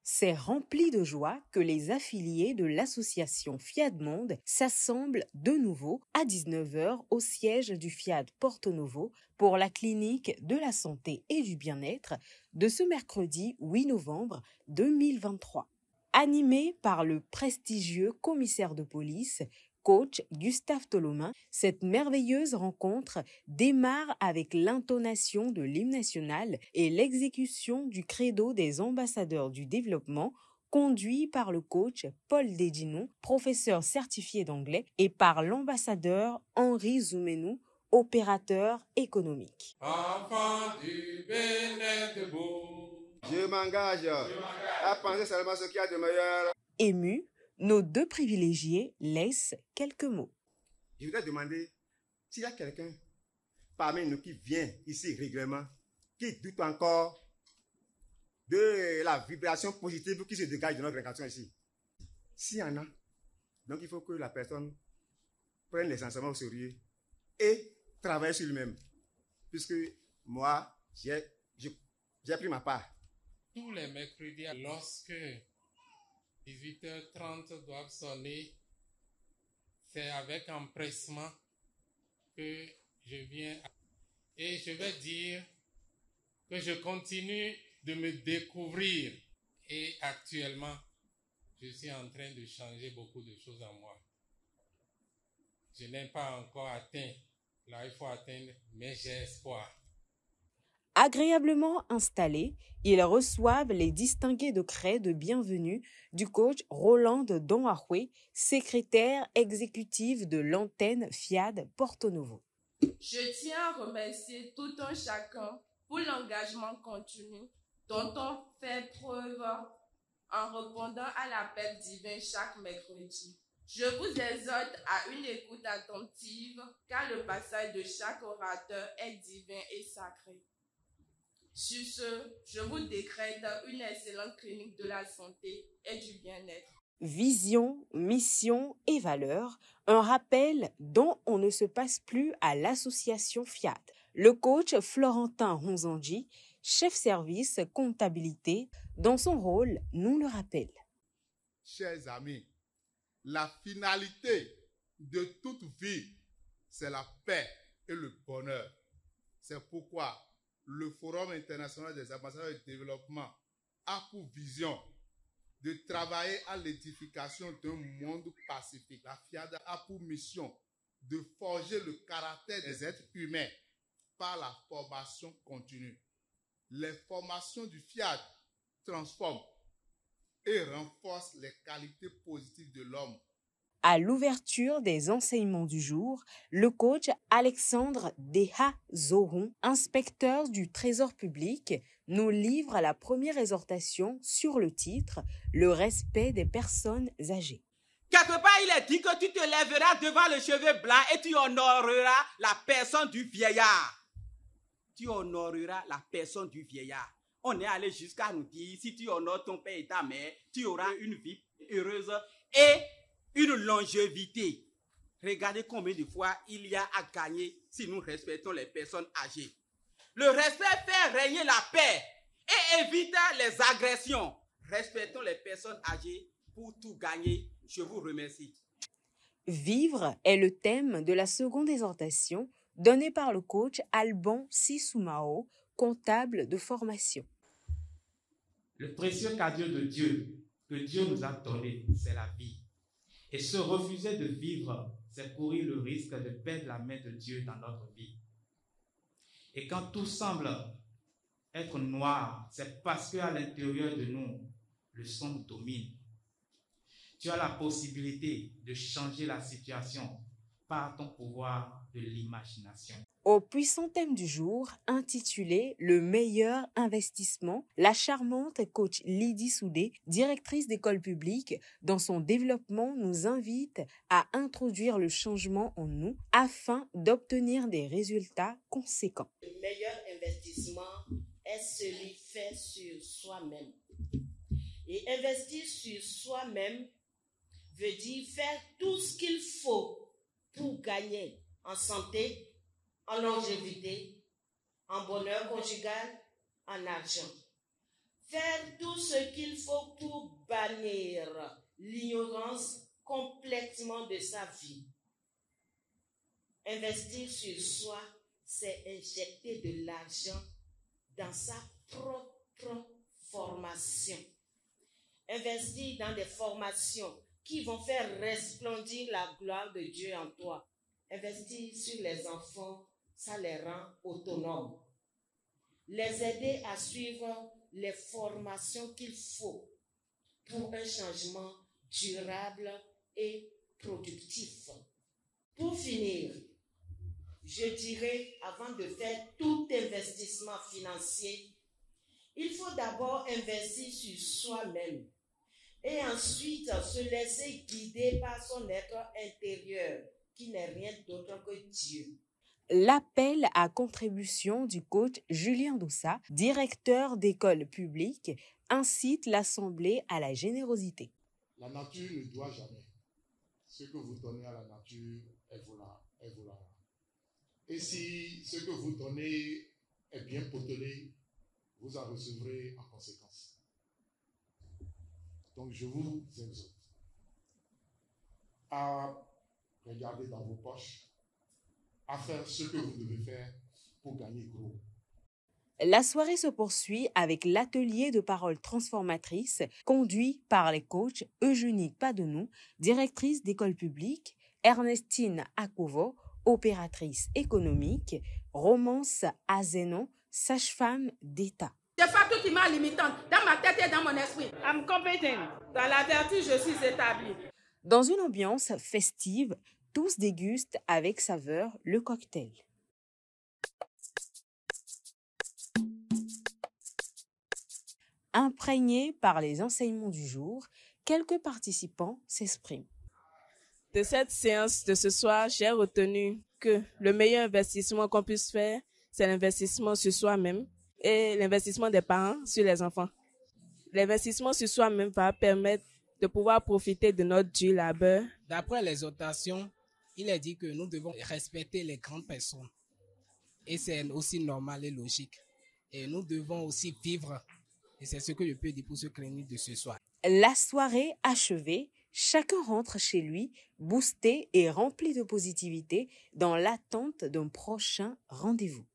C'est rempli de joie que les affiliés de l'association Fiat Monde s'assemblent de nouveau à 19h au siège du Fiat Porto Novo pour la clinique de la santé et du bien-être de ce mercredi 8 novembre 2023. Animé par le prestigieux commissaire de police, coach Gustave Tolomin, cette merveilleuse rencontre démarre avec l'intonation de l'hymne national et l'exécution du credo des ambassadeurs du développement conduit par le coach Paul Dedinon, professeur certifié d'anglais, et par l'ambassadeur Henri Zoumenou, opérateur économique. Enfant du Bénin-Debout, je m'engage à penser seulement ce qu'il y a de meilleur. Ému, nos deux privilégiés laissent quelques mots. Je voudrais demander s'il y a quelqu'un parmi nous qui vient ici régulièrement, qui doute encore de la vibration positive qui se dégage de notre fréquentation ici. S'il y en a, donc il faut que la personne prenne les enseignements au sérieux et travaille sur lui-même. Puisque moi, j'ai pris ma part. tous les mercredis, lorsque 18h30 doivent sonner, c'est avec empressement que je viens. Et je vais dire que je continue de me découvrir. Et actuellement, je suis en train de changer beaucoup de choses en moi. Je n'ai pas encore atteint. Là, il faut atteindre, mais j'ai espoir. Agréablement installés, ils reçoivent les distingués décrets de bienvenue du coach Roland Donahue, secrétaire exécutif de l'antenne Fiat Porto Novo. Je tiens à remercier tout un chacun pour l'engagement continu dont on fait preuve en répondant à l'appel divin chaque mercredi. Je vous exhorte à une écoute attentive car le passage de chaque orateur est divin et sacré. Sur ce, je vous décrète une excellente clinique de la santé et du bien-être. Vision, mission et valeurs, un rappel dont on ne se passe plus à l'association Fiat. Le coach Florentin Ronzangi, chef service comptabilité, dans son rôle, nous le rappelle. Chers amis, la finalité de toute vie, c'est la paix et le bonheur. C'est pourquoi le Forum international des ambassadeurs de développement a pour vision de travailler à l'édification d'un monde pacifique. La FIAD a pour mission de forger le caractère des êtres humains par la formation continue. Les formations du FIAD transforment et renforcent les qualités positives de l'homme. À l'ouverture des enseignements du jour, le coach Alexandre Deha Zohon, inspecteur du Trésor public, nous livre la première exhortation sur le titre « Le respect des personnes âgées ». Quelque part, il est dit que tu te lèveras devant le cheveu blanc et tu honoreras la personne du vieillard. Tu honoreras la personne du vieillard. On est allé jusqu'à nous dire, si tu honores ton père et ta mère, tu auras une vie heureuse et une longévité. Regardez combien de fois il y a à gagner si nous respectons les personnes âgées. Le respect fait régner la paix et évite les agressions. Respectons les personnes âgées pour tout gagner. Je vous remercie. Vivre est le thème de la seconde exhortation donnée par le coach Alban Sissoumao, comptable de formation. Le précieux cadeau de Dieu que Dieu nous a donné, c'est la vie. Et se refuser de vivre, c'est courir le risque de perdre la main de Dieu dans notre vie. Et quand tout semble être noir, c'est parce qu'à l'intérieur de nous, le sombre domine. Tu as la possibilité de changer la situation par ton pouvoir de l'imagination. Au puissant thème du jour, intitulé « Le meilleur investissement », la charmante coach Lydie Soudé, directrice d'école publique, dans son développement nous invite à introduire le changement en nous afin d'obtenir des résultats conséquents. Le meilleur investissement est celui fait sur soi-même. Et investir sur soi-même veut dire faire tout ce qu'il faut pour gagner en santé, en longévité en bonheur conjugal, en argent. Faire tout ce qu'il faut pour bannir l'ignorance complètement de sa vie. Investir sur soi, c'est injecter de l'argent dans sa propre formation. Investir dans des formations qui vont faire resplendir la gloire de Dieu en toi. Investir sur les enfants, ça les rend autonomes. Les aider à suivre les formations qu'il faut pour un changement durable et productif. Pour finir, je dirais, avant de faire tout investissement financier, il faut d'abord investir sur soi-même et ensuite se laisser guider par son être intérieur, qui n'est rien d'autre que Dieu. L'appel à contribution du coach Julien Doussa, directeur d'école publique, incite l'Assemblée à la générosité. La nature ne doit jamais. Ce que vous donnez à la nature, elle vous la rend. Et si ce que vous donnez est bien potelé, vous en recevrez en conséquence. Donc je vous exhorte à regarder dans vos poches, à faire ce que vous devez faire pour gagner gros. La soirée se poursuit avec l'atelier de parole transformatrice conduit par les coachs Eugénie Padenou, directrice d'école publique, Ernestine Akouvo, opératrice économique, Romance Azénon, sage-femme d'État. Je fais toute image limitante dans ma tête et dans mon esprit. I'm competent. Dans la vertu, je suis établi. Dans une ambiance festive, tous dégustent avec saveur le cocktail. Imprégnés par les enseignements du jour, quelques participants s'expriment. De cette séance de ce soir, j'ai retenu que le meilleur investissement qu'on puisse faire, c'est l'investissement sur soi-même et l'investissement des parents sur les enfants. L'investissement sur soi-même va permettre de pouvoir profiter de notre dur labeur. D'après l'exhortation, il est dit que nous devons respecter les grandes personnes. Et c'est aussi normal et logique. Et nous devons aussi vivre. Et c'est ce que je peux dire pour ce créneau de ce soir. La soirée achevée, chacun rentre chez lui, boosté et rempli de positivité dans l'attente d'un prochain rendez-vous.